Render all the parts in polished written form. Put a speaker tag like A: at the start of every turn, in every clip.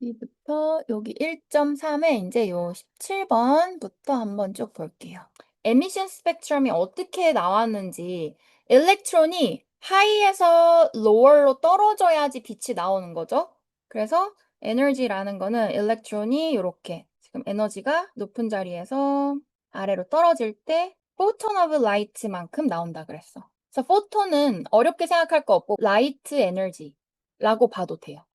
A: 여기부터 여기 1.3에 인제 요 17번부터 한번 쭉 볼게요. 에미션 스펙트럼이 어떻게 나왔는지 일렉트론이 하이에서 로어로 떨어져야지 빛이 나오는 거죠. 그래서 에너지라는 거는 일렉트론이 요렇게 지금 에너지가 높은 자리에서 아래로 떨어질 때 photon of light만큼 나온다 그랬어. 그래서 photon은 어렵게 생각할 거 없고 light energy라고 봐도 돼요.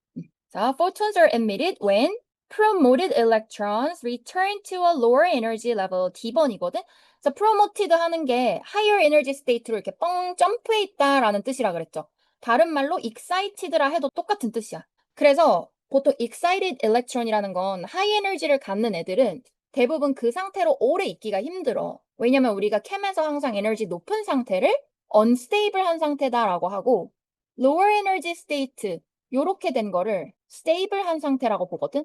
A: 자, photons are emitted when promoted electrons return to a lower energy level. D번이거든? 그래서 promoted 하는 게 higher energy state로 이렇게 뻥 점프해 있다라는 뜻이라 그랬죠. 다른 말로 excited라 해도 똑같은 뜻이야. 그래서 보통 excited electron이라는 건 high energy를 갖는 애들은 대부분 그 상태로 오래 있기가 힘들어. 왜냐면 우리가 캠에서 항상 에너지 높은 상태를 unstable한 상태다라고 하고 lower energy state 요렇게 된 거를 stable한 상태라고 보거든.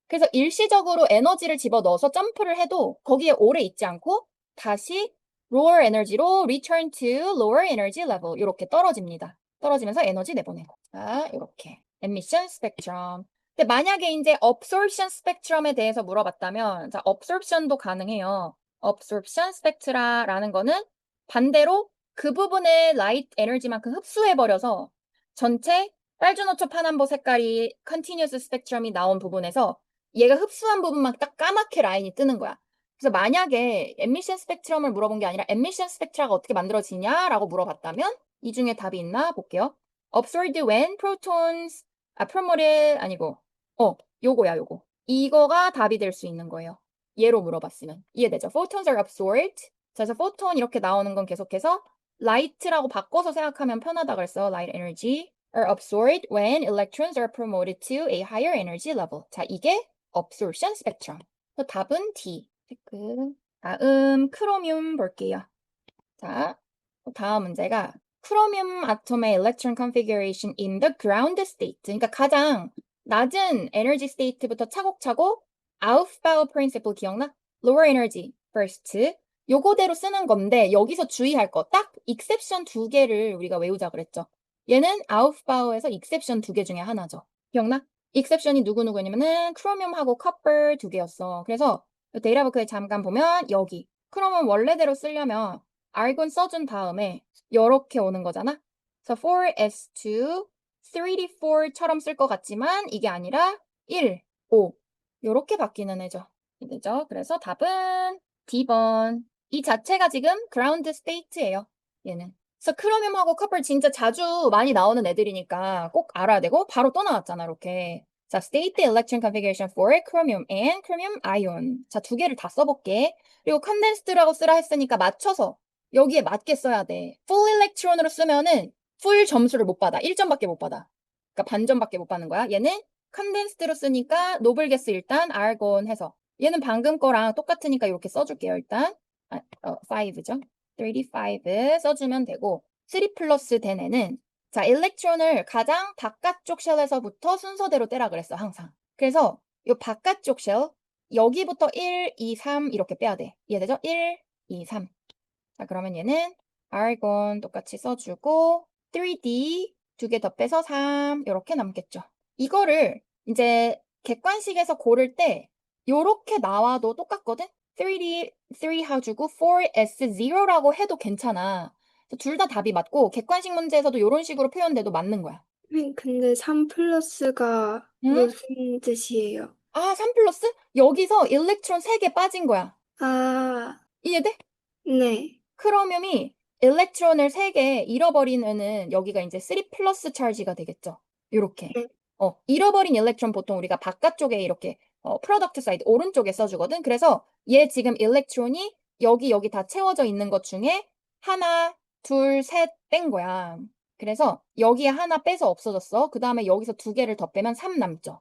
A: 그래서 일시적으로 에너지를 집어넣어서 점프를 해도 거기에 오래 있지 않고 다시 lower 에너지로 return to lower energy level 이렇게 떨어집니다. 떨어지면서 에너지 내보내고. 자, 이렇게 emission spectrum. 근데 만약에 이제 absorption spectrum에 대해서 물어봤다면, 자, absorption도 가능해요. absorption spectra라는 거는 반대로 그 부분의 light 에너지만큼 흡수해버려서 전체 빨주노초 파남보 색깔이 컨티뉴어스 스펙트럼이 나온 부분에서 얘가 흡수한 부분만 딱 까맣게 라인이 뜨는 거야. 그래서 만약에 에미션 스펙트럼을 물어본 게 아니라 에미션 스펙트라가 어떻게 만들어지냐라고 물어봤다면 이 중에 답이 있나 볼게요. Absorbed when protons promoted 아니고 요거야 요거. 이거가 답이 될 수 있는 거예요. 얘로 물어봤으면 이해되죠? Photons are absorbed. 자, 그래서 photon 이렇게 나오는 건 계속해서 light라고 바꿔서 생각하면 편하다 그랬어. light energy are absorbed when electrons are promoted to a higher energy level. 자, 이게 absorption spectrum. 그래서 답은 D. 체크. 다음 크로뮴 볼게요. 자, 다음 문제가 크로뮴 아톰의 electron configuration in the ground state. 그러니까 가장 낮은 에너지 스테이트부터 차곡차곡 아우프바우 프린시플 기억나? lower energy first. 요거대로 쓰는 건데 여기서 주의할 거 딱 익셉션 두 개를 우리가 외우자 그랬죠. 얘는 아우프바우에서 익셉션 두 개 중에 하나죠. 기억나? 익셉션이 누구누구냐면은 크로뮴하고 커퍼 두 개였어. 그래서 데이터부크에 잠깐 보면 여기 크로뮴 원래대로 쓰려면 argon 써준 다음에 이렇게 오는 거잖아. 그래서 4s2 3d4처럼 쓸 것 같지만 이게 아니라 1, 5 이렇게 바뀌는 애죠. 되죠? 그래서 답은 D번. 이 자체가 지금 ground state예요. 얘는. 그래서 크로뮴하고 커플 진짜 자주 많이 나오는 애들이니까 꼭 알아야 되고 바로 또 나왔잖아 이렇게. 자, state the electron configuration for chromium and chromium ion. 자, 두 개를 다 써볼게. 그리고 condensed라고 쓰라 했으니까 맞춰서 여기에 맞게 써야 돼. full electron으로 쓰면은 full 점수를 못 받아. 1점밖에 못 받아. 그러니까 반점밖에 못 받는 거야. 얘는 condensed로 쓰니까 노블 게스 일단 argon 해서 얘는 방금 거랑 똑같으니까 이렇게 써줄게요. 일단 5죠. 35 써주면 되고 3 플러스 된 애는 자, 일렉트론을 가장 바깥쪽 쉘에서부터 순서대로 떼라 그랬어, 항상. 그래서 이 바깥쪽 쉘 여기부터 1, 2, 3 이렇게 빼야 돼. 이해되죠? 1, 2, 3. 자, 그러면 얘는 argon 똑같이 써주고 3D 두 개 더 빼서 3 이렇게 남겠죠. 이거를 이제 객관식에서 고를 때 요렇게 나와도 똑같거든? 3D 3 해주고 4S0라고 해도 괜찮아. 둘 다 답이 맞고 객관식 문제에서도 이런 식으로 표현돼도 맞는 거야.
B: 근데 3 플러스가
A: 응?
B: 무슨 뜻이에요?
A: 아, 3 플러스? 여기서 일렉트론 3개 빠진 거야.
B: 아,
A: 이해돼?
B: 네.
A: 크로뮴이 일렉트론을 3개 잃어버린 애는 여기가 이제 3 플러스 차지가 되겠죠. 요렇게.
B: 네.
A: 잃어버린 일렉트론 보통 우리가 바깥쪽에 이렇게 프로덕트 사이드 오른쪽에 써주거든. 그래서 얘 지금 일렉트론이 여기 다 채워져 있는 것 중에 하나, 둘, 셋 뺀 거야. 그래서 여기에 하나 빼서 없어졌어. 그 다음에 여기서 두 개를 더 빼면 3 남죠.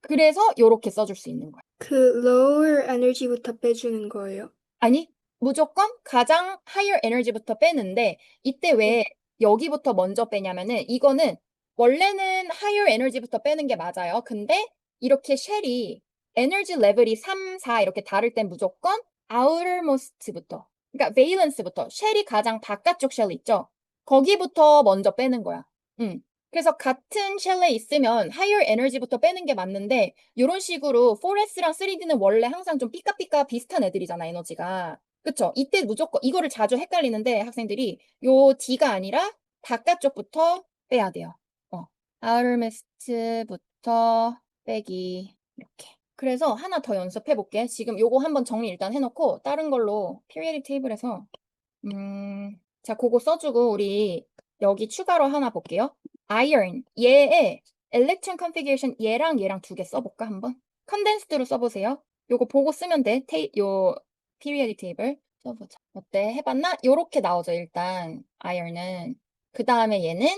A: 그래서 요렇게 써줄 수 있는 거야.
B: 그 lower energy부터 빼주는 거예요.
A: 아니, 무조건 가장 higher energy부터 빼는데 이때
B: 네.
A: 왜 여기부터 먼저 빼냐면은 이거는 원래는 higher energy부터 빼는 게 맞아요. 근데 이렇게 쉘이 에너지 레벨이 3, 4 이렇게 다를 땐 무조건 outermost부터 그러니까 valence부터 쉘이 가장 바깥쪽 쉘 있죠. 거기부터 먼저 빼는 거야. 응. 그래서 같은 쉘에 있으면 higher energy부터 빼는 게 맞는데 이런 식으로 4S랑 3D는 원래 항상 좀 삐까삐까 비슷한 애들이잖아, 에너지가. 그쵸? 이때 무조건 이거를 자주 헷갈리는데 학생들이 요 D가 아니라 바깥쪽부터 빼야 돼요. outer mist부터 빼기 이렇게. 그래서 하나 더 연습해 볼게. 지금 요거 한번 정리 일단 해놓고 다른 걸로 periodic table에서 자, 그거 써주고 우리 여기 추가로 하나 볼게요. iron 얘의 electron configuration 얘랑 두 개 써볼까 한번? condensed로 써보세요. 요거 보고 쓰면 돼. 요 periodic table 써보자. 어때? 해봤나? 요렇게 나오죠. 일단 iron은 그 다음에 얘는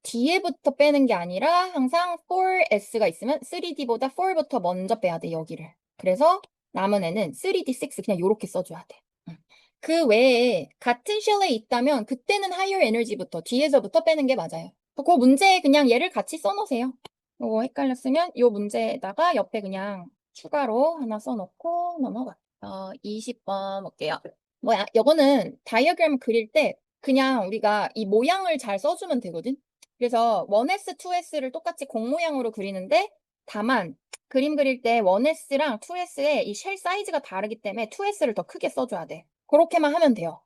A: 뒤에부터 빼는 게 아니라 항상 4S가 있으면 3D보다 4부터 먼저 빼야 돼. 여기를. 그래서 남은 애는 3D, 6 그냥 요렇게 써줘야 돼. 그 외에 같은 쉘에 있다면 그때는 higher energy부터 뒤에서부터 빼는 게 맞아요. 그 문제에 그냥 얘를 같이 써놓으세요. 요거 헷갈렸으면 요 문제에다가 옆에 그냥 추가로 하나 써놓고 넘어가. 20번 볼게요. 뭐야? 요거는 다이어그램 그릴 때 그냥 우리가 이 모양을 잘 써주면 되거든. 그래서 1S, 2S를 똑같이 공 모양으로 그리는데 다만 그림 그릴 때 1S랑 2S의 이 쉘 사이즈가 다르기 때문에 2S를 더 크게 써줘야 돼. 그렇게만 하면 돼요.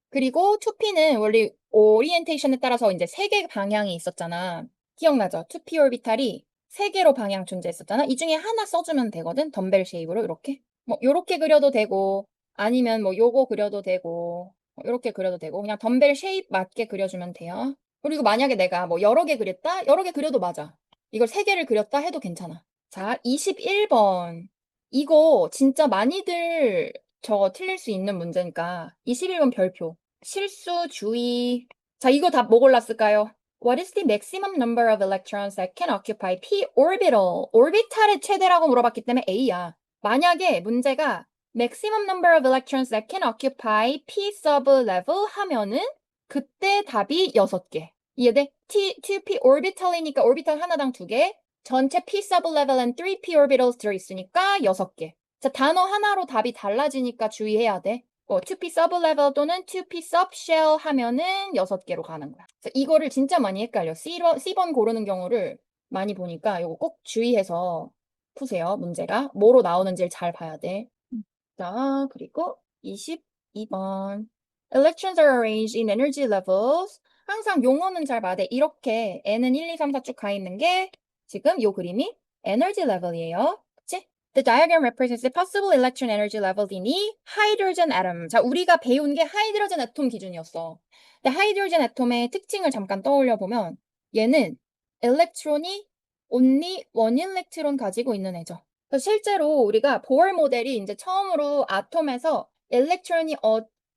A: 그리고 2P는 원래 오리엔테이션에 따라서 이제 세 개 방향이 있었잖아. 기억나죠? 2P 오비탈이 세 개로 방향 존재했었잖아. 이 중에 하나 써주면 되거든. 덤벨 쉐입으로 이렇게. 뭐 요렇게 그려도 되고 아니면 뭐 요거 그려도 되고 요렇게 그려도 되고 그냥 덤벨 쉐입 맞게 그려주면 돼요. 그리고 만약에 내가 뭐 여러 개 그렸다? 여러 개 그려도 맞아. 이걸 세 개를 그렸다 해도 괜찮아. 자, 21번. 이거 진짜 많이들 저거 틀릴 수 있는 문제니까 21번 별표. 실수 주의. 자, 이거 다 뭐 골랐을까요? What is the maximum number of electrons that can occupy p orbital? 오비탈의 최대라고 물어봤기 때문에 A야. 만약에 문제가 maximum number of electrons that can occupy p sub level 하면은 그때 답이 6개. 이해돼? 2p orbital이니까 orbital 하나당 2개. 전체 p sub level and 3p orbitals 들어있으니까 6개. 자, 단어 하나로 답이 달라지니까 주의해야 돼. 2p sub-level 또는 2p sub-shell 하면은 6개로 가는 거야. 그래서 이거를 진짜 많이 헷갈려. C번 고르는 경우를 많이 보니까 이거 꼭 주의해서 푸세요, 문제가. 뭐로 나오는지를 잘 봐야 돼. 자, 그리고 22번. Electrons are arranged in energy levels. 항상 용어는 잘 봐야 돼. 이렇게 N은 1, 2, 3, 4 쭉 가 있는 게 지금 요 그림이 에너지 레벨이에요. 그치? The diagram represents the possible electron energy levels in the hydrogen atom. 자, 우리가 배운 게 하이드로젠 애톰 기준이었어. 근데 하이드로젠 애톰의 특징을 잠깐 떠올려 보면 얘는 엘렉트론이 only 원 일렉트론 가지고 있는 애죠. 그래서 실제로 우리가 보얼 모델이 이제 처음으로 아톰에서 엘렉트론이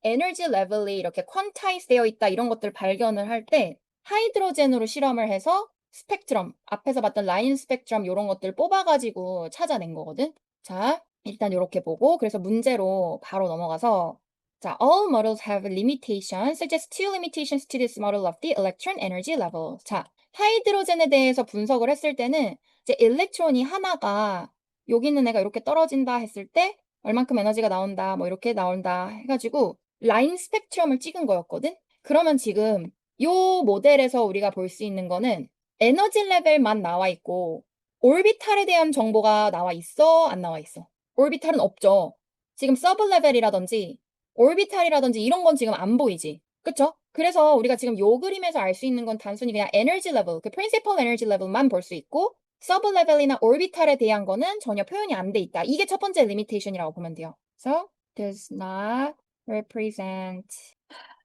A: 에너지 레벨이 이렇게 퀀타이즈 되어 있다 이런 것들 발견을 할 때 하이드로젠으로 실험을 해서 스펙트럼, 앞에서 봤던 라인 스펙트럼 이런 것들 뽑아가지고 찾아낸 거거든. 자, 일단 이렇게 보고 그래서 문제로 바로 넘어가서 자, all models have limitations, suggest two limitations to this model of the electron energy level. 자, 하이드로젠에 대해서 분석을 했을 때는 이제 일렉트론이 하나가 여기 있는 애가 이렇게 떨어진다 했을 때 얼만큼 에너지가 나온다, 뭐 이렇게 나온다 해가지고 라인 스펙트럼을 찍은 거였거든? 그러면 지금 요 모델에서 우리가 볼 수 있는 거는 에너지 레벨만 나와 있고 오르비탈에 대한 정보가 나와 있어? 안 나와 있어? 오르비탈은 없죠. 지금 서브 레벨이라든지 오르비탈이라든지 이런 건 지금 안 보이지. 그쵸? 그래서 우리가 지금 요 그림에서 알 수 있는 건 단순히 그냥 에너지 레벨, 그 프린시펄 에너지 레벨만 볼 수 있고 서브 레벨이나 오르비탈에 대한 거는 전혀 표현이 안 돼 있다. 이게 첫 번째 리미테이션이라고 보면 돼요. So, does not represent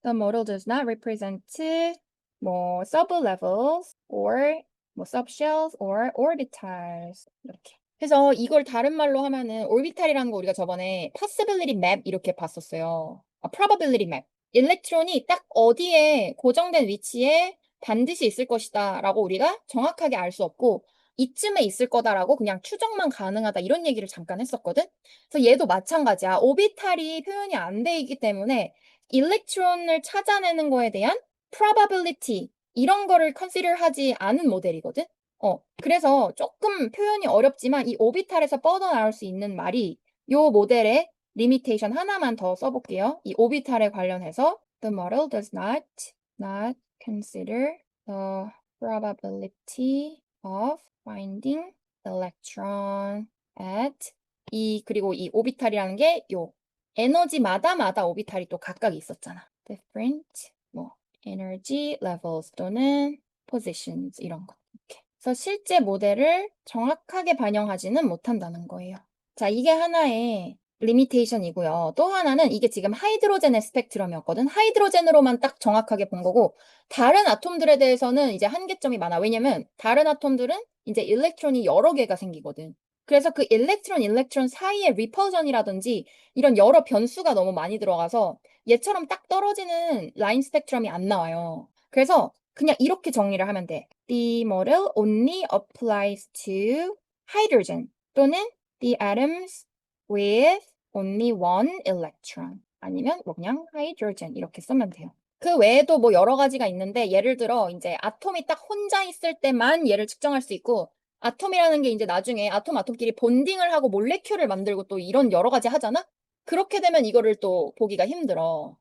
A: the model does not represent 뭐 sub-levels or 뭐 subshells or orbitals 이렇게. 그래서 이걸 다른 말로 하면은 orbital이라는 거 우리가 저번에 possibility map 이렇게 봤었어요. probability map. 일렉트론이 딱 어디에 고정된 위치에 반드시 있을 것이다 라고 우리가 정확하게 알 수 없고 이쯤에 있을 거다라고 그냥 추정만 가능하다 이런 얘기를 잠깐 했었거든. 그래서 얘도 마찬가지야. 오비탈이 표현이 안 돼 있기 때문에 일렉트론을 찾아내는 거에 대한 probability 이런 거를 consider 하지 않은 모델이거든. 그래서 조금 표현이 어렵지만 이 오비탈에서 뻗어나올 수 있는 말이 요 모델의 리미테이션 하나만 더 써볼게요. 이 오비탈에 관련해서 the model does not consider the probability of finding electron at 그리고 이 오비탈이라는 게 요 에너지마다 오비탈이 또 각각 있었잖아. different 뭐 energy levels 또는 positions 이런 거. 이렇게. 그래서 실제 모델을 정확하게 반영하지는 못한다는 거예요. 자, 이게 하나의 리미테이션이고요. 또 하나는 이게 지금 하이드로젠의 스펙트럼이었거든. 하이드로젠으로만 딱 정확하게 본 거고 다른 아톰들에 대해서는 이제 한계점이 많아. 왜냐면 다른 아톰들은 이제 일렉트론이 여러 개가 생기거든. 그래서 그 일렉트론 사이의 리펄전이라든지 이런 여러 변수가 너무 많이 들어가서 얘처럼 딱 떨어지는 라인 스펙트럼이 안 나와요. 그래서 그냥 이렇게 정리를 하면 돼. The model only applies to hydrogen 또는 the atoms with only one electron 아니면 뭐 그냥 hydrogen 이렇게 쓰면 돼요. 그 외에도 뭐 여러 가지가 있는데 예를 들어 이제 아톰이 딱 혼자 있을 때만 얘를 측정할 수 있고 아톰이라는 게 이제 나중에 아톰끼리 본딩을 하고 몰레큘을 만들고 또 이런 여러 가지 하잖아? 그렇게 되면 이거를 또 보기가 힘들어.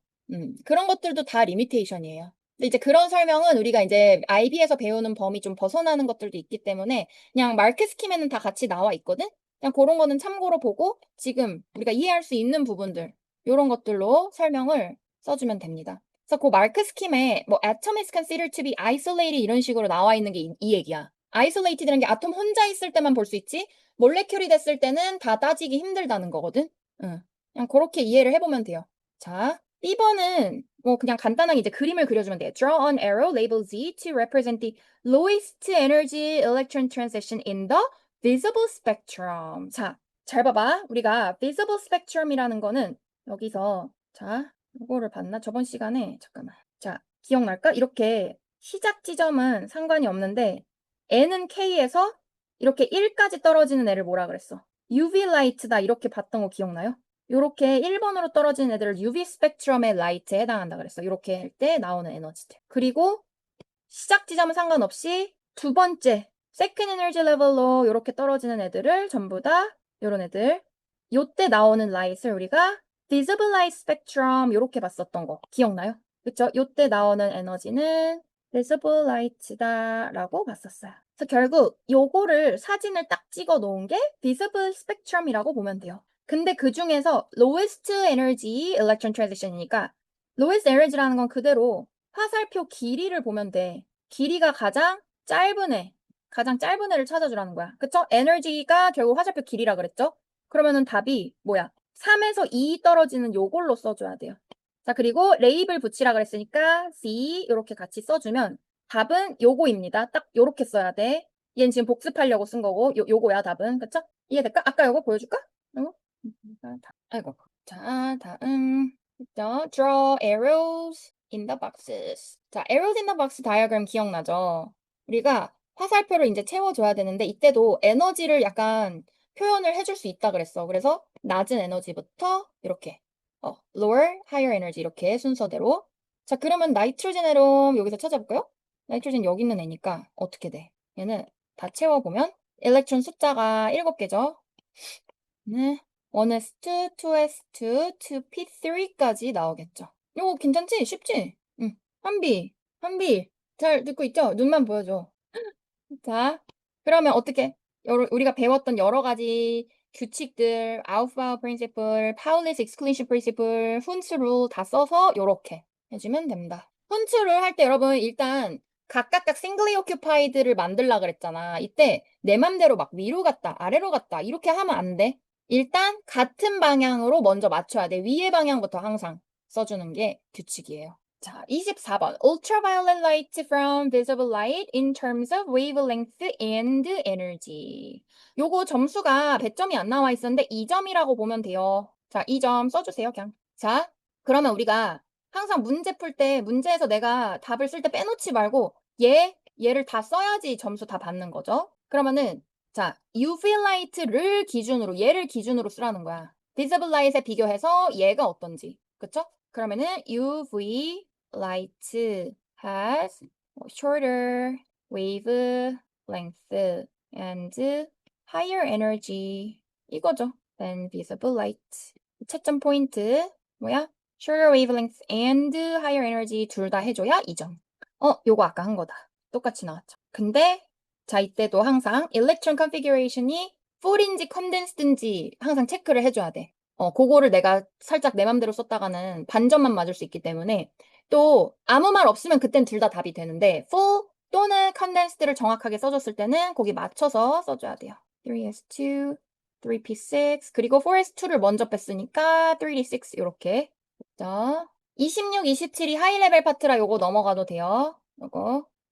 A: 그런 것들도 다 리미테이션이에요. 근데 이제 그런 설명은 우리가 이제 IB에서 배우는 범위 좀 벗어나는 것들도 있기 때문에 그냥 마크 스킴에는 다 같이 나와 있거든? 그냥 그런 거는 참고로 보고 지금 우리가 이해할 수 있는 부분들, 이런 것들로 설명을 써주면 됩니다. 그래서 그 마크 스킴에 뭐 atom is considered to be isolated 이런 식으로 나와 있는 게 이 얘기야. isolated라는 게 아톰 혼자 있을 때만 볼 수 있지 몰레큘이 됐을 때는 다 따지기 힘들다는 거거든. 응. 그냥 그렇게 이해를 해보면 돼요. 자, B번은 뭐 그냥 간단하게 이제 그림을 그려주면 돼요. Draw an arrow label Z to represent the lowest energy electron transition in the visible spectrum. 자, 잘 봐봐. 우리가 visible spectrum이라는 거는 여기서 자, 이거를 봤나? 저번 시간에 잠깐만. 자, 기억날까? 이렇게 시작 지점은 상관이 없는데 N은 K에서 이렇게 1까지 떨어지는 애를 뭐라 그랬어? UV 라이트다 이렇게 봤던 거 기억나요? 이렇게 1번으로 떨어지는 애들을 UV 스펙트럼의 라이트에 해당한다 그랬어. 이렇게 할 때 나오는 에너지들. 그리고 시작 지점은 상관없이 두 번째 세컨 에너지 레벨로 이렇게 떨어지는 애들을 전부 다 이런 애들 요때 나오는 라이트를 우리가 visible light spectrum 이렇게 봤었던 거 기억나요? 그쵸? 요때 나오는 에너지는 visible light다라고 봤었어요. 그래서 결국 요거를 사진을 딱 찍어 놓은 게 visible spectrum이라고 보면 돼요. 근데 그 중에서 lowest energy electron transition이니까 lowest energy라는 건 그대로 화살표 길이를 보면 돼. 길이가 가장 짧은 애를 찾아주라는 거야. 그쵸? 에너지가 결국 화살표 길이라 그랬죠? 그러면은 답이 뭐야? 3에서 2 떨어지는 요걸로 써줘야 돼요. 자, 그리고 레이블 붙이라 그랬으니까 C 이렇게 같이 써주면 답은 요거입니다. 딱 요렇게 써야 돼. 얘는 지금 복습하려고 쓴 거고 요거야 답은. 그쵸? 이해될까? 아까 요거 보여줄까? 아이고. 자, 다음. 그죠? Draw arrows in the boxes. 자, arrows in the box 다이어그램 기억나죠? 우리가 화살표를 이제 채워줘야 되는데 이때도 에너지를 약간 표현을 해줄 수 있다 그랬어. 그래서 낮은 에너지부터 이렇게 lower, higher energy 이렇게 순서대로. 자, 그러면 나이트로젠 애롬 여기서 찾아볼까요? 나이트로젠 여기 있는 애니까 어떻게 돼? 얘는 다 채워보면 일렉트론 숫자가 7개죠. 네. 1s2, 2s2, 2p3까지 나오겠죠. 이거 괜찮지? 쉽지? 응. 한비. 잘 듣고 있죠? 눈만 보여줘. 자, 그러면 어떻게? 우리가 배웠던 여러 가지 규칙들, 아웃바우 프린시플, 파울리스 익스클루션 프린시플, 훈츠 룰다 써서 요렇게 해주면 됩니다. 훈츠 룰할 때 여러분 일단 각각 싱글리 오큐파이드를 만들라 그랬잖아. 이때 내 맘대로 막 위로 갔다, 아래로 갔다 이렇게 하면 안 돼. 일단 같은 방향으로 먼저 맞춰야 돼. 위의 방향부터 항상 써주는 게 규칙이에요. 자, 24번. Ultraviolet light from visible light in terms of wavelength and energy. 요거 점수가 100점이 안 나와 있었는데 2점이라고 보면 돼요. 자, 2점 써주세요, 그냥. 자, 그러면 우리가 항상 문제 풀 때 문제에서 내가 답을 쓸 때 빼놓지 말고 얘를 다 써야지 점수 다 받는 거죠. 그러면은 자, UV light를 기준으로 얘를 기준으로 쓰라는 거야. visible light에 비교해서 얘가 어떤지. 그쵸? 그러면은 UV light has shorter wavelength and higher energy 이거죠. than visible light. 채점 포인트 뭐야? shorter wavelength and higher energy 둘 다 해줘야 2점. 요거 아까 한 거다. 똑같이 나왔죠. 근데 자, 이때도 항상 electron configuration이 full인지 condensed인지 항상 체크를 해줘야 돼. 그거를 내가 살짝 내 맘대로 썼다가는 반전만 맞을 수 있기 때문에 또 아무 말 없으면 그땐 둘 다 답이 되는데 full 또는 condensed를 정확하게 써줬을 때는 거기 맞춰서 써줘야 돼요. 3s2, 3p6 그리고 4s2를 먼저 뺐으니까 3d6 이렇게. 자, 26, 27이 하이레벨 파트라 요거 넘어가도 돼요.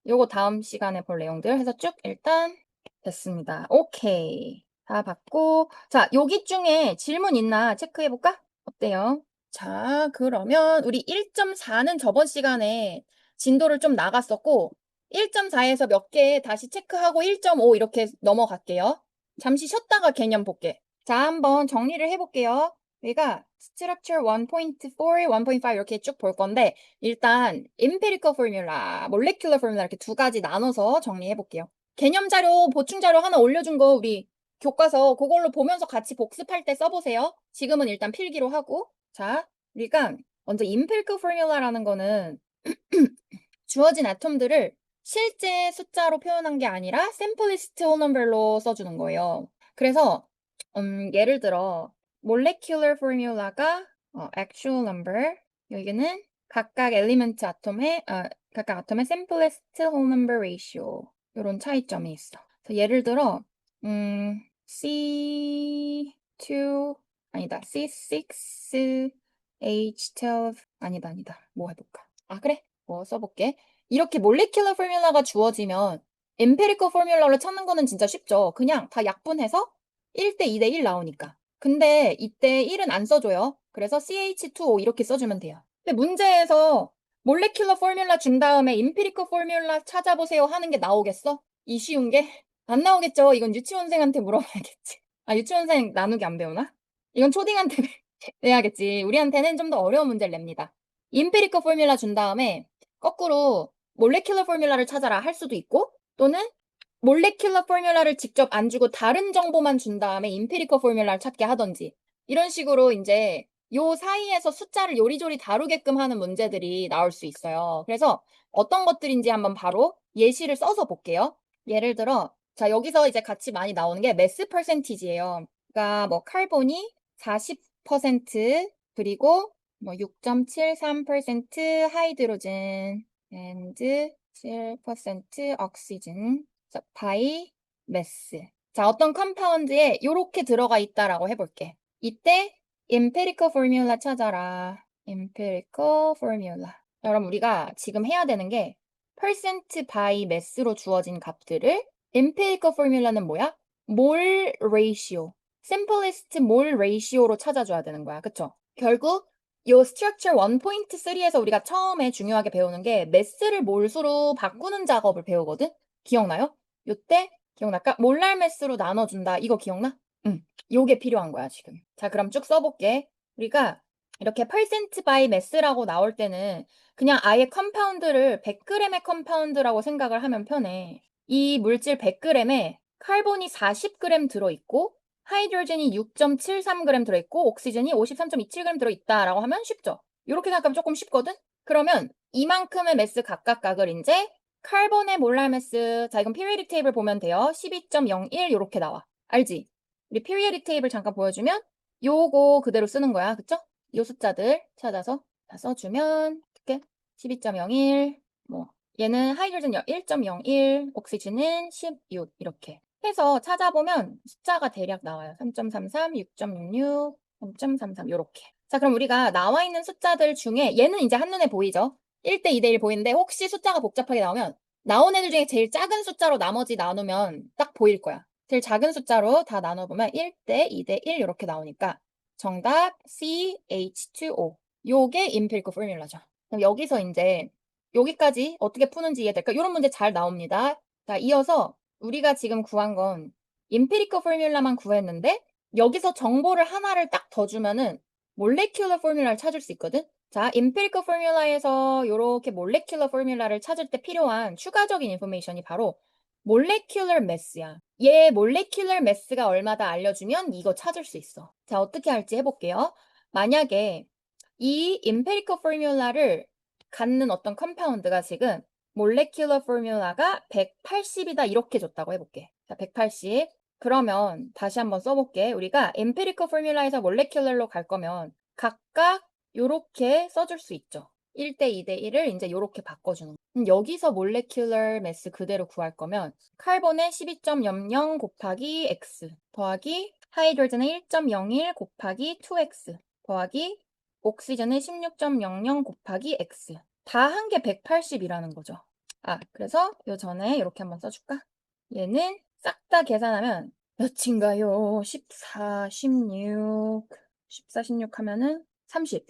A: 요거 다음 시간에 볼 내용들 해서 쭉 일단 됐습니다. 오케이. 다 봤고. 자, 여기 중에 질문 있나 체크해볼까? 어때요? 자, 그러면 우리 1.4는 저번 시간에 진도를 좀 나갔었고, 1.4에서 몇 개 다시 체크하고 1.5 이렇게 넘어갈게요. 잠시 쉬었다가 개념 볼게. 자, 한번 정리를 해볼게요. 우리가 Structure 1.4, 1.5 이렇게 쭉 볼 건데, 일단 Empirical Formula, Molecular Formula 이렇게 두 가지 나눠서 정리해 볼게요. 개념 자료, 보충 자료 하나 올려준 거 우리 교과서 그걸로 보면서 같이 복습할 때 써보세요. 지금은 일단 필기로 하고. 자, 우리가 먼저 Empirical Formula라는 거는 주어진 아톰들을 실제 숫자로 표현한 게 아니라 샘플리스트 홀넘별로 써주는 거예요. 그래서 예를 들어 molecular formula가 actual number 여기는 각각 엘리멘트 아톰의 각각 아톰의 simplest whole number ratio 이런 차이점이 있어. 그래서 예를 들어 C2 아니다 C6 H12 아니다 뭐 해볼까? 아 그래 뭐 써볼게. 이렇게 몰레큘러 포뮬러가 주어지면 엠페리컬 포뮬러를 찾는 거는 진짜 쉽죠. 그냥 다 약분해서 1대 2대 1 나오니까. 근데 이때 1은 안 써줘요. 그래서 CH2O 이렇게 써주면 돼요. 근데 문제에서 몰레큘러 포뮬러 준 다음에 임피리컬 포뮬러 찾아보세요 하는 게 나오겠어? 이 쉬운 게? 안 나오겠죠. 이건 유치원생한테 물어봐야겠지. 아, 유치원생 나누기 안 배우나? 이건 초딩한테 내야겠지. 우리한테는 좀 더 어려운 문제를 냅니다. 임피리컬 포뮬러 준 다음에 거꾸로 몰레큘러 포뮬러를 찾아라 할 수도 있고 또는 몰레큘러 포뮬러를 직접 안 주고 다른 정보만 준 다음에 임피리컬 포뮬러를 찾게 하던지 이런 식으로 이제 요 사이에서 숫자를 요리조리 다루게끔 하는 문제들이 나올 수 있어요. 그래서 어떤 것들인지 한번 바로 예시를 써서 볼게요. 예를 들어 자 여기서 이제 같이 많이 나오는 게 매스 퍼센티지예요. 그러니까 뭐 카본이 40% 그리고 뭐 6.73% 하이드로젠 and 7% 옥시즌 바이 매스. 자, 어떤 컴파운드에 이렇게 들어가 있다라고 해볼게. 이때 empirical formula 찾아라. empirical formula. 자, 그럼 우리가 지금 해야 되는 게 percent by mass로 주어진 값들을 empirical formula는 뭐야? 몰 ratio. simplest 몰 ratio로 찾아줘야 되는 거야. 그쵸? 결국 요 structure 1.3에서 우리가 처음에 중요하게 배우는 게 매스를 몰수로 바꾸는 작업을 배우거든? 기억나요? 요때 기억날까? 몰랄 매스로 나눠준다. 이거 기억나? 응. 요게 필요한 거야, 지금. 자, 그럼 쭉 써볼게. 우리가 이렇게 percent by mass라고 나올 때는 그냥 아예 컴파운드를 100g의 컴파운드라고 생각을 하면 편해. 이 물질 100g에 카본이 40g 들어있고 하이드로젠이 6.73g 들어있고 옥시전이 53.27g 들어있다라고 하면 쉽죠? 이렇게 생각하면 조금 쉽거든? 그러면 이만큼의 매스 각각각을 이제 카본의 몰랄 매스 자 이건 피리어딕 테이블 보면 돼요. 12.01 이렇게 나와. 알지? 우리 피리어딕 테이블 잠깐 보여주면 요거 그대로 쓰는 거야. 그쵸? 요 숫자들 찾아서 다 써주면 어떻게? 12.01 뭐 얘는 하이드로젠 1.01 옥시전은 16 이렇게 해서 찾아보면 숫자가 대략 나와요. 3.33, 6.66, 3.33 요렇게. 자, 그럼 우리가 나와 있는 숫자들 중에 얘는 이제 한눈에 보이죠? 1대 2대 1 보이는데 혹시 숫자가 복잡하게 나오면 나온 애들 중에 제일 작은 숫자로 나머지 나누면 딱 보일 거야. 제일 작은 숫자로 다 나눠보면 1대 2대 1 이렇게 나오니까 정답 CH2O. 요게 임피리컬 포뮬러죠. 그럼 여기서 이제 여기까지 어떻게 푸는지 이해될까? 이런 문제 잘 나옵니다. 자, 이어서 우리가 지금 구한 건 임피리컬 포뮬라만 구했는데 여기서 정보를 하나를 딱 더 주면은 몰레큘러 포뮬라를 찾을 수 있거든. 자, 임피리컬 포뮬라에서 이렇게 몰레큘러 포뮬라를 찾을 때 필요한 추가적인 인포메이션이 바로 몰레큘러 매스야. 얘 몰레큘러 매스가 얼마다 알려주면 이거 찾을 수 있어. 자, 어떻게 할지 해볼게요. 만약에 이 임페리컬 포뮬라를 갖는 어떤 컴파운드가 지금 몰레큘러 포뮬라가 180이다 이렇게 줬다고 해볼게. 자, 180. 그러면 다시 한번 써볼게. 우리가 empirical formula에서 몰레큘러로 갈 거면 각각 요렇게 써줄 수 있죠. 1대 2대 1을 이제 요렇게 바꿔주는 거. 여기서 몰레큘러 매스 그대로 구할 거면 카본의 12.00 곱하기 x 더하기 하이드로젠의 1.01 곱하기 2x 더하기 옥시전의 16.00 곱하기 x 다 한 게 180이라는 거죠. 그래서 요 전에 이렇게 한번 써줄까? 얘는 싹 다 계산하면 몇인가요? 14, 16, 14, 16 하면은 30.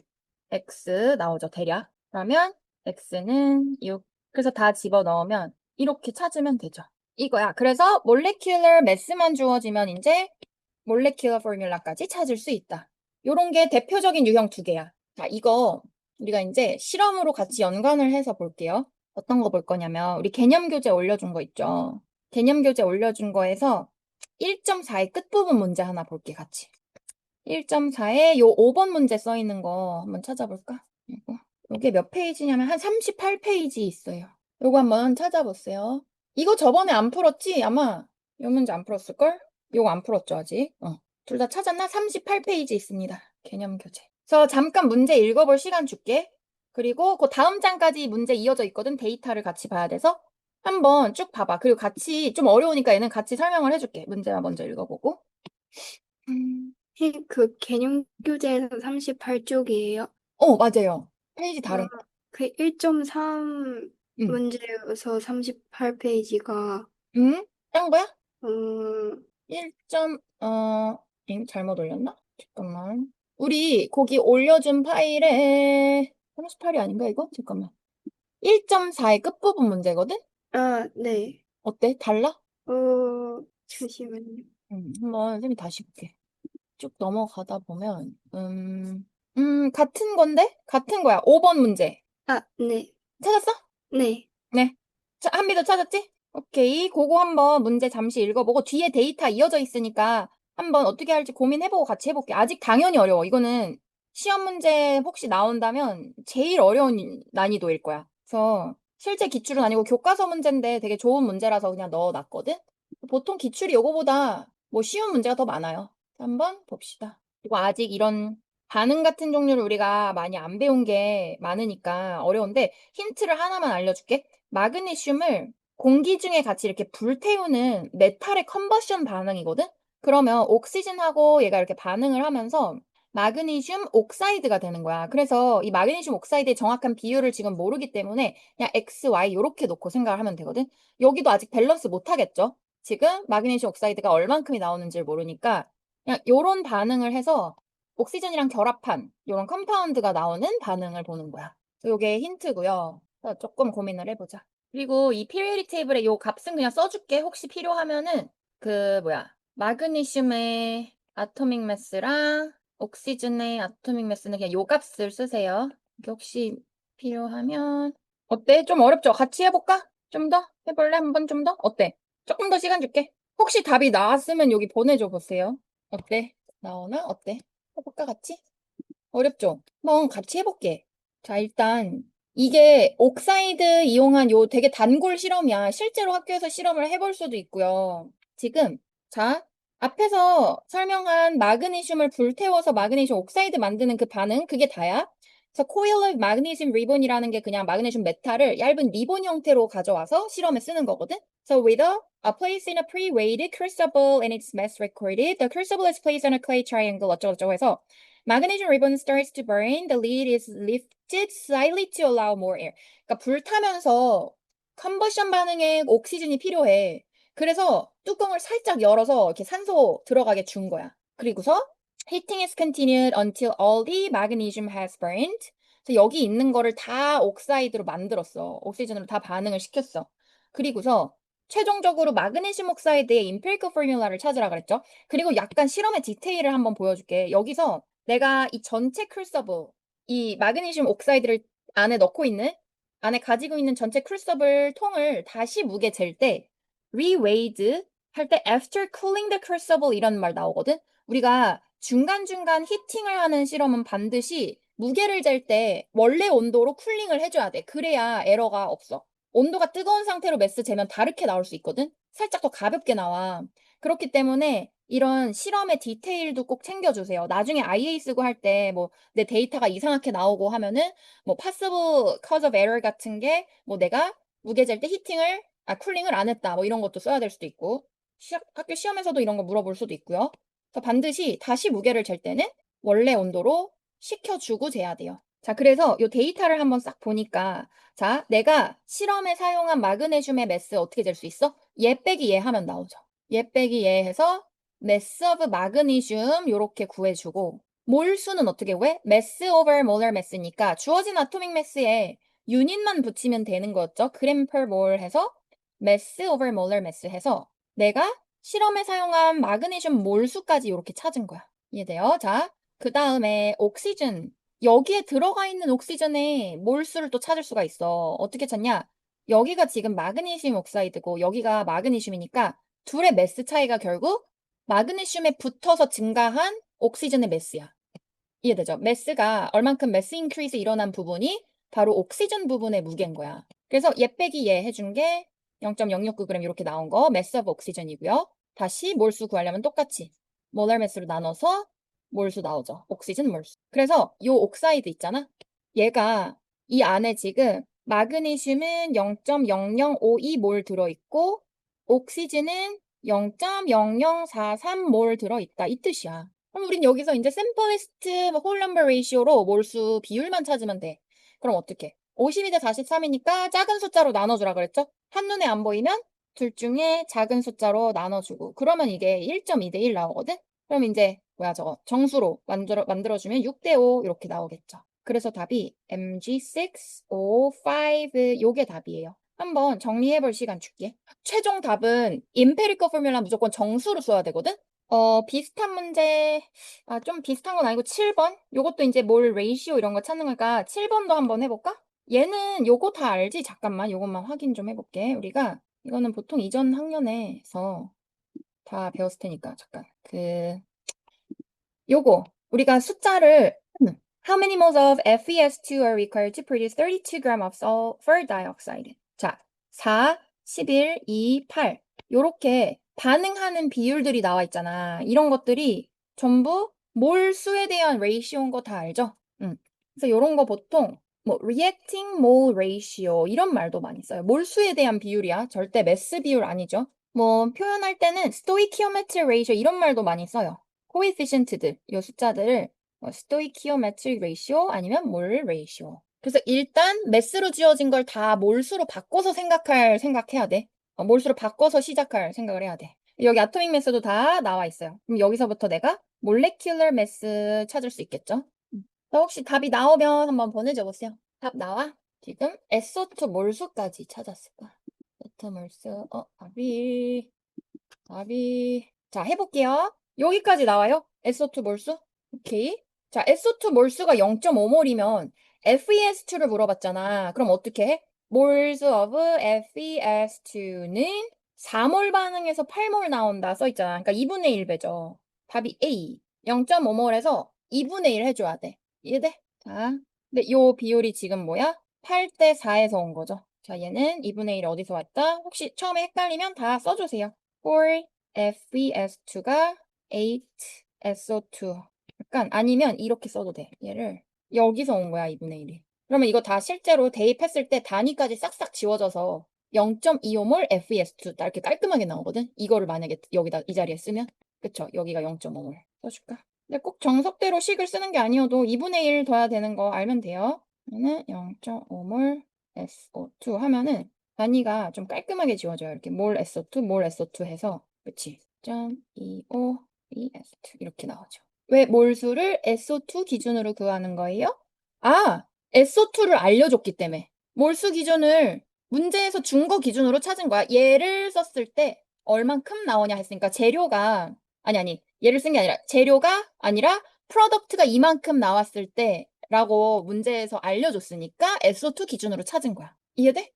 A: x 나오죠, 대략. 그러면 x는 6. 그래서 다 집어넣으면 이렇게 찾으면 되죠. 이거야. 그래서 몰레큘러 매스만 주어지면 이제 몰레큘러 포뮬라까지 찾을 수 있다. 요런 게 대표적인 유형 두 개야. 자, 이거 우리가 이제 실험으로 같이 연관을 해서 볼게요. 어떤 거 볼 거냐면 우리 개념 교재 올려준 거 있죠. 개념 교재 올려준 거에서 1.4의 끝부분 문제 하나 볼게 같이. 1.4에 요 5번 문제 써 있는 거 한번 찾아볼까? 요게 몇 페이지냐면 한 38페이지 있어요. 요거 한번 찾아보세요. 이거 저번에 안 풀었지? 아마 요 문제 안 풀었을걸? 요거 안 풀었죠, 아직? 둘 다 찾았나? 38페이지 있습니다. 개념 교재. 그래서 잠깐 문제 읽어볼 시간 줄게. 그리고 그 다음 장까지 문제 이어져 있거든. 데이터를 같이 봐야 돼서 한번 쭉 봐봐. 그리고 같이 좀 어려우니까 얘는 같이 설명을 해줄게. 문제만 먼저 읽어보고.
B: 그 개념 교재에서 38쪽이에요.
A: 맞아요. 페이지
B: 아,
A: 다른 거.
B: 그 1.3
A: 응.
B: 문제여서 38페이지가,
A: 딴 거야?
B: 음,
A: 1점, 잘못 올렸나? 잠깐만. 우리 거기 올려준 파일에 38이 아닌가, 이거? 잠깐만. 1.4의 끝부분 문제거든?
B: 네.
A: 어때? 달라?
B: 잠시만요.
A: 한번 선생님이 다시 볼게. 쭉 넘어가다 보면, 같은 건데? 같은 거야. 5번 문제.
B: 네.
A: 찾았어?
B: 네.
A: 네. 자, 한비도 찾았지? 오케이. 그거 한번 문제 잠시 읽어보고 뒤에 데이터 이어져 있으니까 한번 어떻게 할지 고민해보고 같이 해볼게. 아직 당연히 어려워. 이거는 시험 문제 혹시 나온다면 제일 어려운 난이도일 거야. 그래서 실제 기출은 아니고 교과서 문제인데 되게 좋은 문제라서 그냥 넣어놨거든? 보통 기출이 요거보다 뭐 쉬운 문제가 더 많아요. 한번 봅시다. 그리고 아직 이런 반응 같은 종류를 우리가 많이 안 배운 게 많으니까 어려운데 힌트를 하나만 알려줄게. 마그네슘을 공기 중에 같이 이렇게 불태우는 메탈의 컨버션 반응이거든? 그러면 옥시전하고 얘가 이렇게 반응을 하면서 마그네슘 옥사이드가 되는 거야. 그래서 이 마그네슘 옥사이드의 정확한 비율을 지금 모르기 때문에 그냥 X, Y 이렇게 놓고 생각을 하면 되거든? 여기도 아직 밸런스 못 하겠죠? 지금 마그네슘 옥사이드가 얼만큼이 나오는지를 모르니까 그냥 이런 반응을 해서 옥시전이랑 결합한 이런 컴파운드가 나오는 반응을 보는 거야. 이게 힌트고요. 그래서 조금 고민을 해보자. 그리고 이 periodic table에 요 값은 그냥 써줄게. 혹시 필요하면은 마그네슘의 아토믹 매스랑 옥시전의 아토믹 매스는 그냥 요 값을 쓰세요. 이게 혹시 필요하면 어때? 좀 어렵죠? 같이 해볼까? 좀 더? 해볼래? 한번 좀 더? 어때? 조금 더 시간 줄게. 혹시 답이 나왔으면 여기 보내줘 보세요. 어때? 나오나? 어때? 해볼까, 같이? 어렵죠? 한번 같이 해볼게. 자, 일단, 이게 옥사이드 이용한 요 되게 단골 실험이야. 실제로 학교에서 실험을 해볼 수도 있고요. 지금, 자, 앞에서 설명한 마그네슘을 불태워서 마그네슘 옥사이드 만드는 그 반응, 그게 다야. 그래서 coil of magnesium ribbon이라는 게 그냥 마그네슘 메탈을 얇은 리본 형태로 가져와서 실험에 쓰는 거거든. So with a place in a pre-weighed crucible and its mass recorded, the crucible is placed on a clay triangle 어쩌고저쩌고 해서 magnesium ribbon starts to burn, the lid is lifted slightly to allow more air. 그러니까 불타면서 컨버션 반응에 옥시전이 필요해. 그래서 뚜껑을 살짝 열어서 이렇게 산소 들어가게 준 거야. 그리고서 heating is continued until all the magnesium has burned. 그래서 여기 있는 거를 다 옥사이드로 만들었어. 옥시전으로 다 반응을 시켰어. 그리고서 최종적으로 마그네슘 옥사이드의 임페리컬 포뮬라를 찾으라 그랬죠. 그리고 약간 실험의 디테일을 한번 보여줄게. 여기서 내가 이 전체 크루서블, 이 마그네슘 옥사이드를 안에 넣고 있는, 안에 가지고 있는 전체 크루서블 통을 다시 무게 잴 때, reweighed 할 때 after cooling the crucible 이런 말 나오거든? 우리가 중간중간 히팅을 하는 실험은 반드시 무게를 잴 때 원래 온도로 쿨링을 해줘야 돼. 그래야 에러가 없어. 온도가 뜨거운 상태로 매스 재면 다르게 나올 수 있거든? 살짝 더 가볍게 나와. 그렇기 때문에 이런 실험의 디테일도 꼭 챙겨주세요. 나중에 IA 쓰고 할 때 뭐 내 데이터가 이상하게 나오고 하면은 뭐 possible cause of error 같은 게 뭐 내가 무게 잴 때 쿨링을 안 했다. 뭐 이런 것도 써야 될 수도 있고. 학교 시험에서도 이런 거 물어볼 수도 있고요. 그래서 반드시 다시 무게를 잴 때는 원래 온도로 식혀주고 재야 돼요. 자, 그래서 이 데이터를 한번 싹 보니까 자, 내가 실험에 사용한 마그네슘의 매스 어떻게 잴 수 있어? 얘 빼기 얘 하면 나오죠. 얘 빼기 얘 해서 매스 오브 마그네슘 요렇게 구해주고 몰수는 어떻게 구해? 매스 오버 몰러 매스니까 주어진 아토믹 매스에 유닛만 붙이면 되는 거였죠. 그램 per 몰 해서 매스 오버 몰러 매스 해서 내가 실험에 사용한 마그네슘 몰수까지 이렇게 찾은 거야. 이해돼요? 자, 그 다음에 옥시즌. 여기에 들어가 있는 옥시전의 몰수를 또 찾을 수가 있어. 어떻게 찾냐? 여기가 지금 마그네슘 옥사이드고 여기가 마그네슘이니까 둘의 매스 차이가 결국 마그네슘에 붙어서 증가한 옥시전의 매스야. 이해되죠? 매스가 얼만큼 매스 인크리스 일어난 부분이 바로 옥시전 부분의 무게인 거야. 그래서 얘 빼기 얘 해준 게 0.069g 이렇게 나온 거 매스 오브 옥시전이고요. 다시 몰수 구하려면 똑같이 몰랄 매스로 나눠서 몰수 나오죠. 옥시전 몰수. 그래서 요 옥사이드 있잖아. 얘가 이 안에 지금 마그네슘은 0.0052몰 들어있고 옥시즌은 0.0043몰 들어있다. 이 뜻이야. 그럼 우린 여기서 이제 샘플리스트 홀 넘버 레이시오로 몰수 비율만 찾으면 돼. 그럼 어떻게? 52 대 43이니까 작은 숫자로 나눠주라 그랬죠? 한눈에 안 보이면 둘 중에 작은 숫자로 나눠주고 그러면 이게 1.2 대 1 나오거든? 그럼 이제 뭐야 저거 정수로 만들어주면 6 대 5 이렇게 나오겠죠. 그래서 답이 MG6O5 요게 답이에요. 한번 정리해볼 시간 줄게. 최종 답은 임페리컬 포뮬라 무조건 정수로 써야 되거든? 비슷한 문제, 좀 비슷한 건 아니고 7번? 요것도 이제 몰 레이시오 이런 거 찾는 거니까 7번도 한번 해볼까? 얘는 요거 다 알지? 잠깐만, 요것만 확인 좀 해볼게. 우리가, 이거는 보통 이전 학년에서 다 배웠을 테니까, 잠깐. 요거, 우리가 숫자를, How many moles of FeS2 are required to produce 32 g of sulfur dioxide? 자, 4, 11, 2, 8. 요렇게 반응하는 비율들이 나와 있잖아. 이런 것들이 전부 몰수에 대한 레이시오인 거 다 알죠? 그래서 요런 거 보통 뭐 reacting mole ratio 이런 말도 많이 써요. 몰수에 대한 비율이야. 절대 매스 비율 아니죠. 뭐 표현할 때는 stoichiometric ratio 이런 말도 많이 써요. coefficient들, 요 숫자들을 stoichiometric ratio 아니면 몰 ratio. 그래서 일단 매스로 지어진 걸 다 몰수로 바꿔서 생각해야 돼. 몰수로 바꿔서 시작할 생각을 해야 돼. 여기 아토믹 매스도 다 나와 있어요. 그럼 여기서부터 내가 molecular mass 찾을 수 있겠죠? 혹시 답이 나오면 한번 보내줘 보세요. 답 나와? 지금 SO2 몰수까지 찾았을 거야. SO2 몰수, 답이. 자, 해볼게요. 여기까지 나와요. SO2 몰수. 오케이. 자, SO2 몰수가 0.5몰이면 FeS2를 물어봤잖아. 그럼 어떻게 해? moles of FeS2는 4몰 반응에서 8몰 나온다 써있잖아. 그러니까 2분의 1배죠. 답이 A. 0.5몰에서 2분의 1 해줘야 돼. 이해돼? 자, 근데 요 비율이 지금 뭐야? 8대 4에서 온 거죠. 자, 얘는 2분의 1 어디서 왔다? 혹시 처음에 헷갈리면 다 써주세요. 4 FeS2가 8 SO2. 약간 아니면 이렇게 써도 돼. 얘를 여기서 온 거야, 2분의 1이. 그러면 이거 다 실제로 대입했을 때 단위까지 싹싹 지워져서 0.25몰 FeS2 이렇게 깔끔하게 나오거든? 이거를 만약에 여기다 이 자리에 쓰면 그쵸? 여기가 0.5몰 써줄까? 근데 꼭 정석대로 식을 쓰는 게 아니어도 2분의 1 둬야 되는 거 알면 돼요. 그러면 0.5몰 SO2 하면은 단위가 좀 깔끔하게 지워져요. 이렇게 몰 SO2, 몰 SO2 해서 그치? 0.25 ES2 이렇게 나오죠. 왜 몰수를 SO2 기준으로 구하는 거예요? SO2를 알려줬기 때문에 몰수 기준을 문제에서 준 거 기준으로 찾은 거야. 얘를 썼을 때 얼만큼 나오냐 했으니까 재료가 아니 얘를 쓴 게 아니라 재료가 아니라 프로덕트가 이만큼 나왔을 때 라고 문제에서 알려줬으니까 SO2 기준으로 찾은 거야. 이해돼?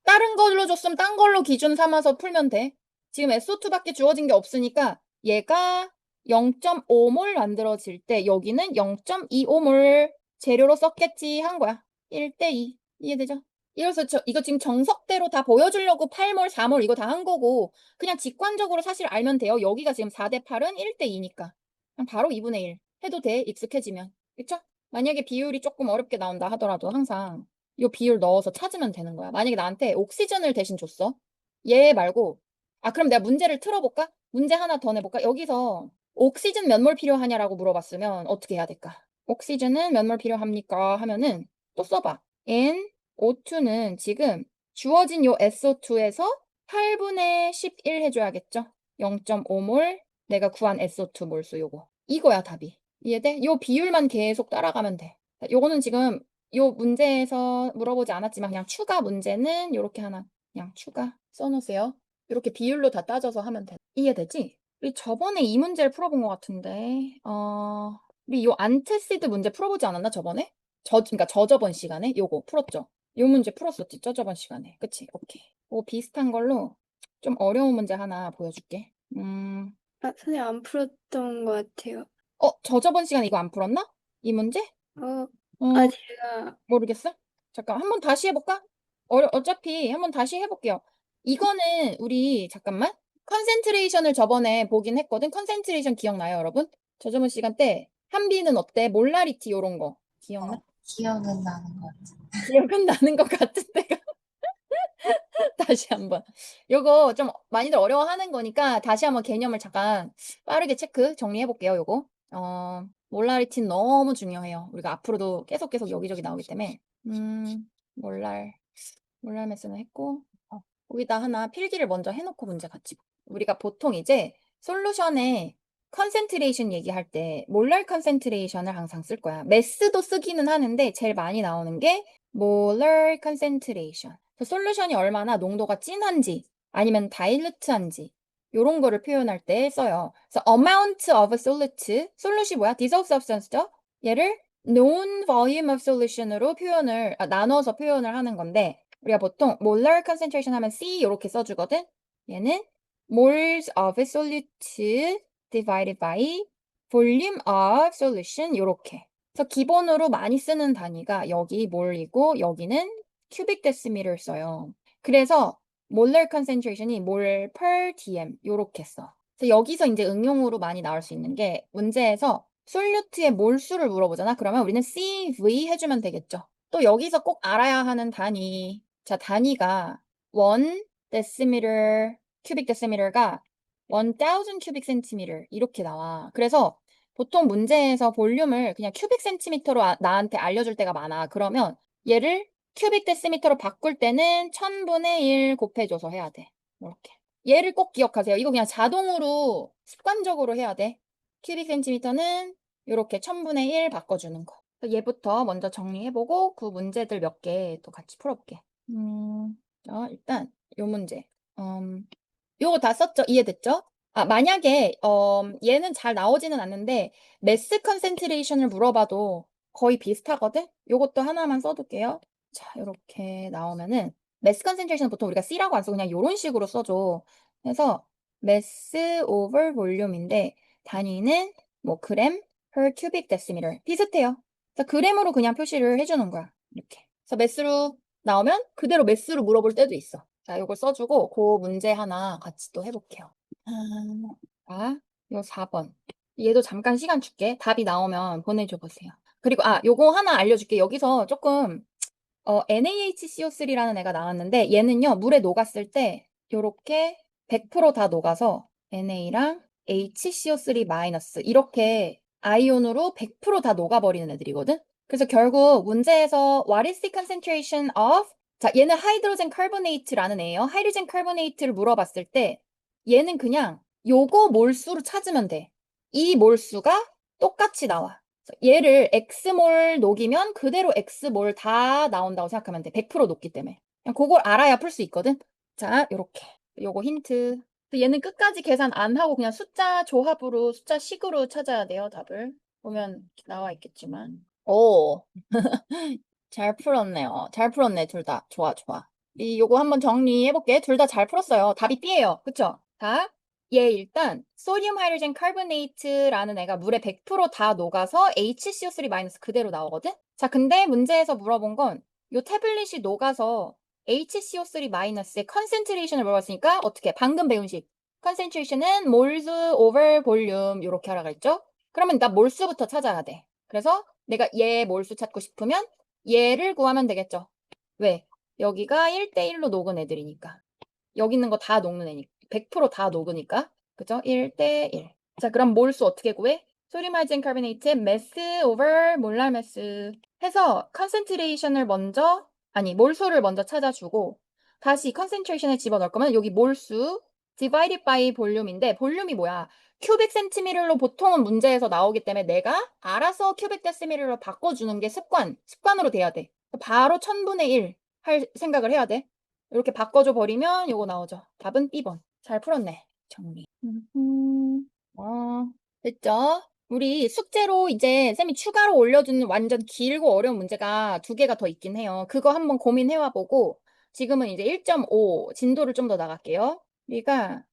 A: 다른 걸로 줬으면 딴 걸로 기준 삼아서 풀면 돼. 지금 SO2밖에 주어진 게 없으니까 얘가 0.5몰 만들어질 때 여기는 0.25몰 재료로 썼겠지 한 거야. 1대2. 이해되죠? 이래서 이거 지금 정석대로 다 보여주려고 8몰, 4몰 이거 다 한 거고 그냥 직관적으로 사실 알면 돼요. 여기가 지금 4대 8은 1대 2니까. 그냥 바로 2분의 1 해도 돼. 익숙해지면. 그쵸? 만약에 비율이 조금 어렵게 나온다 하더라도 항상 이 비율 넣어서 찾으면 되는 거야. 만약에 나한테 옥시전을 대신 줬어. 얘 말고 그럼 내가 문제를 틀어볼까? 문제 하나 더 내볼까? 여기서 옥시전 몇 몰 필요하냐라고 물어봤으면 어떻게 해야 될까? 옥시전은 몇 몰 필요합니까? 하면은 또 써봐. N O2는 지금 주어진 요 SO2에서 8분의 11 해줘야겠죠? 0.5몰 내가 구한 SO2 몰수 요거. 이거야 답이. 이해돼? 요 비율만 계속 따라가면 돼. 요거는 지금 요 문제에서 물어보지 않았지만 그냥 추가 문제는 요렇게 하나 그냥 추가 써놓으세요. 이렇게 비율로 다 따져서 하면 돼. 이해되지? 우리 저번에 이 문제를 풀어본 것 같은데 우리 요 안테시드 문제 풀어보지 않았나 저번에? 그러니까 저저번 시간에 요거 풀었죠? 요 문제 풀었었지 저저번 시간에. 그치? 오케이. 비슷한 걸로 좀 어려운 문제 하나 보여줄게.
B: 선생님 안 풀었던 것 같아요.
A: 저저번 시간에 이거 안 풀었나? 이 문제?
B: 어,
A: 어,
B: 제가,
A: 모르겠어? 잠깐, 한번 다시 해볼까? 어차피 한번 다시 해볼게요. 이거는 우리, 잠깐만. 컨센트레이션을 저번에 보긴 했거든. 컨센트레이션 기억나요, 여러분? 저저번 시간 때 한비는 어때? 몰라리티 요런 거. 기억나?
C: 기억은 나는 것 같아.
A: 기억은 나는 것 같은데. 다시 한번. 요거 좀 많이들 어려워하는 거니까 다시 한번 개념을 잠깐 빠르게 체크 정리해 볼게요. 요거. 몰라리티는 너무 중요해요. 우리가 앞으로도 계속 여기저기 나오기 때문에. 몰랄 매스는 했고 거기다 하나 필기를 먼저 해놓고 문제 같이. 우리가 보통 이제 솔루션에 컨센트레이션 얘기할 때 몰랄 컨센트레이션을 항상 쓸 거야. 매스도 쓰기는 하는데 제일 많이 나오는 게 몰랄 컨센트레이션. 솔루션이 얼마나 농도가 진한지 아니면 다일루트한지 요런 거를 표현할 때 써요. 그래서 amount of solute, 솔루시 뭐야? dissolved substance죠? 얘를 known volume of solution으로 나눠서 표현을 하는 건데 우리가 보통 molar concentration 하면 C 이렇게 써주거든. 얘는 moles of solute divided by volume of solution 이렇게. 그래서 기본으로 많이 쓰는 단위가 여기 몰이고 여기는 cubic decimeter 써요. 그래서 molar concentration이 mol per dm 이렇게 써. 그래서 여기서 이제 응용으로 많이 나올 수 있는 게 문제에서 솔루트의 몰수를 물어보잖아. 그러면 우리는 CV 해주면 되겠죠. 또 여기서 꼭 알아야 하는 단위. 자, 단위가 1 decimeter, cubic decimeter가 1000 cubic centimeter 이렇게 나와. 그래서 보통 문제에서 볼륨을 그냥 cubic centimeter로 나한테 알려줄 때가 많아. 그러면 얘를 cubic decimeter로 바꿀 때는 1000분의 1 곱해줘서 해야 돼. 이렇게. 얘를 꼭 기억하세요. 이거 그냥 자동으로 습관적으로 해야 돼. cubic centimeter는 이렇게 1000분의 1 바꿔주는 거. 얘부터 먼저 정리해보고 그 문제들 몇 개 또 같이 풀어볼게. 일단 요 문제. 요거 다 썼죠? 이해됐죠? 만약에 얘는 잘 나오지는 않는데 매스 컨센트레이션을 물어봐도 거의 비슷하거든? 요것도 하나만 써둘게요. 자, 이렇게 나오면은 매스 컨센트레이션 보통 우리가 C라고 안 쓰고 그냥 요런 식으로 써줘. 그래서 매스 오버 볼륨인데 단위는 뭐 그램 per cubic decimeter 비슷해요. 그래서 그램으로 그냥 표시를 해주는 거야. 이렇게. 그래서 매스로 나오면 그대로 매스로 물어볼 때도 있어. 자, 요걸 써주고 그 문제 하나 같이 또 해볼게요. 요 4번. 얘도 잠깐 시간 줄게. 답이 나오면 보내줘 보세요. 그리고 요거 하나 알려줄게. 여기서 조금 NaHCO3라는 애가 나왔는데 얘는요 물에 녹았을 때 요렇게 100%다 녹아서 NA랑 HCO3 마이너스 이렇게 아이온으로 100%다 녹아버리는 애들이거든. 그래서 결국 문제에서 What is the concentration of? 자, 얘는 하이드로젠 카보네이트라는 애예요. 하이드로젠 카보네이트를 물어봤을 때 얘는 그냥 요거 몰수로 찾으면 돼. 이 몰수가 똑같이 나와. 얘를 X몰 녹이면 그대로 X몰 다 나온다고 생각하면 돼. 100% 녹기 때문에. 그냥 그걸 알아야 풀 수 있거든. 자, 요렇게. 요거 힌트. 얘는 끝까지 계산 안 하고 그냥 숫자 조합으로, 숫자 식으로 찾아야 돼요, 답을. 보면 나와 있겠지만. 오, 잘 풀었네요. 잘 풀었네, 둘 다. 좋아, 좋아. 요거 한번 정리해볼게. 둘 다 잘 풀었어요. 답이 B예요. 그쵸? 자, 얘 일단 소디움 하이드로젠 카보네이트라는 애가 물에 100%다 녹아서 HCO3- 그대로 나오거든? 자, 근데 문제에서 물어본 건 요 태블릿이 녹아서 HCO3-의 컨센트레이션을 물어봤으니까 어떻게? 방금 배운 식. 컨센트레이션은 몰스 오버 볼륨 이렇게 하라고 했죠? 그러면 나 몰수부터 찾아야 돼. 그래서 내가 얘 몰수 찾고 싶으면 얘를 구하면 되겠죠. 왜? 여기가 1대1로 녹은 애들이니까. 여기 있는 거 다 녹는 애니까. 100%다 녹으니까. 그죠? 1대1. 자, 그럼 몰수 어떻게 구해? 소듐 하이드로젠 카보네이트의 매스 오버 몰랄 매스 해서 컨센트레이션을 먼저 몰수를 먼저 찾아주고 다시 컨센트레이션을 집어넣을 거면 여기 몰수 divided by 볼륨인데 볼륨이 뭐야? 큐빅 센티미터로 보통은 문제에서 나오기 때문에 내가 알아서 큐빅 데시미터로 바꿔주는 게 습관으로 돼야 돼. 바로 1000분의 1 할 생각을 해야 돼. 이렇게 바꿔줘 버리면 요거 나오죠. 답은 B번. 잘 풀었네. 정리. 됐죠? 우리 숙제로 이제 쌤이 추가로 올려주는 완전 길고 어려운 문제가 2개가 더 있긴 해요. 그거 한번 고민해와 보고 지금은 이제 1.5 진도를 좀 더 나갈게요. 우리가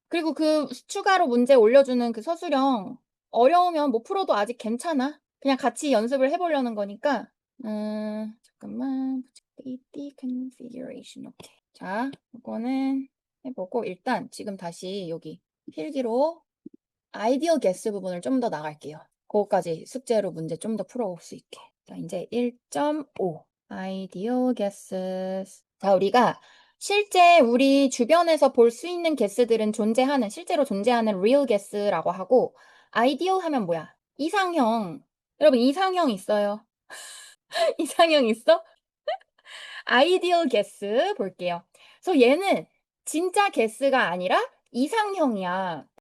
A: 그리고 그 추가로 문제 올려주는 그 서술형 어려우면 못 풀어도 아직 괜찮아. 그냥 같이 연습을 해보려는 거니까 잠깐만 AD configuration 오케이. 자, 이거는 해보고 일단 지금 다시 여기 필기로 아이디어 게스 부분을 좀 더 나갈게요. 그거까지 숙제로 문제 좀 더 풀어볼 수 있게. 자, 이제 1.5 아이디어 게스. 자, 우리가 실제 우리 주변에서 볼 수 있는 게스들은 실제로 존재하는 real guess라고 하고 아이디어 하면 뭐야? 이상형. 여러분 이상형 있어요? 이상형 있어? 아이디어 게스 볼게요. 그래서 얘는 진짜 게스가 아니라 이상형이야.